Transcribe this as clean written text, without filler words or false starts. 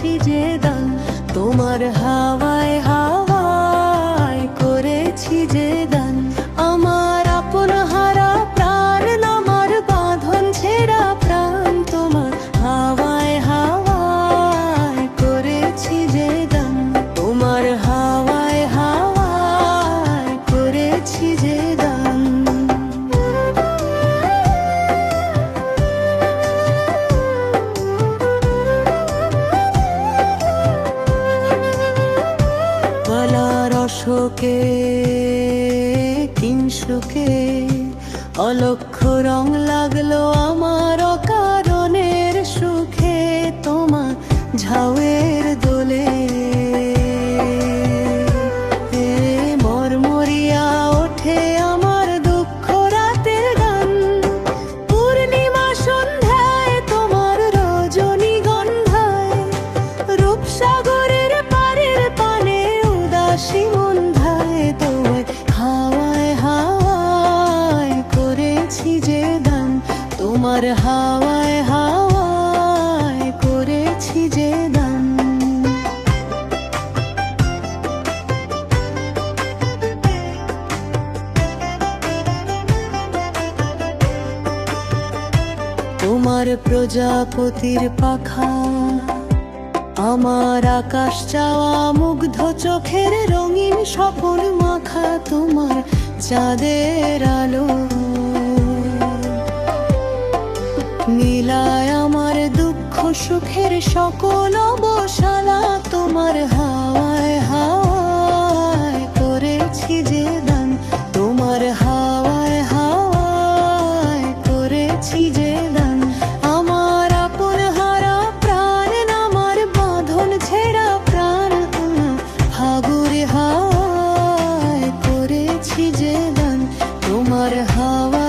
করেছি যে দান, তোমার হাওয়ায় হাওয়ায় করেছি যে দান। আমার আপন হারা প্রাণ, আমার বাঁধন ছেঁড়া প্রাণ, তোমার হাওয়ায় হাওয়ায় করেছি যে দান, তোমার হাওয়ায় হাওয়ায় করেছি যে দান। অশোকে কিংসুকে অলক্ষ রং লাগলো আমার অকারণের সুখে, তোমার ঝাউয়ের দোলে মরমরিয়া ওঠে আমার দুঃখ রাতের গান। পূর্ণিমা সন্ধ্যায় তোমার রজনীগন্ধায়, রূপসাগরের পারের পানে উদাসী মন্ধায়, তোমায় হাওয়ায় হাওয়ায় করেছি যে দান, তোমার হাওয়ায় হাওয়ায় করেছি যে দান। তোমার প্রজাপতির পাখা, আমার আকাশ চাওয়া মুগ্ধ চোখের রঙিন স্বপন মাখা, তোমার চাঁদের আলো নীলায় আমার দুঃখ সুখের সকল অবসালা, তোমার হাওয়ায় হাওয়ায় করেছি যে দান, তোমার হাওয়ায় হাওয়ায় করেছি যে দান। আমার আপন হারা প্রাণ, আমার বাঁধন ছেঁড়া প্রাণ, ফাগুরে হাওয়ায় করেছি যে দান, তোমার হাওয়া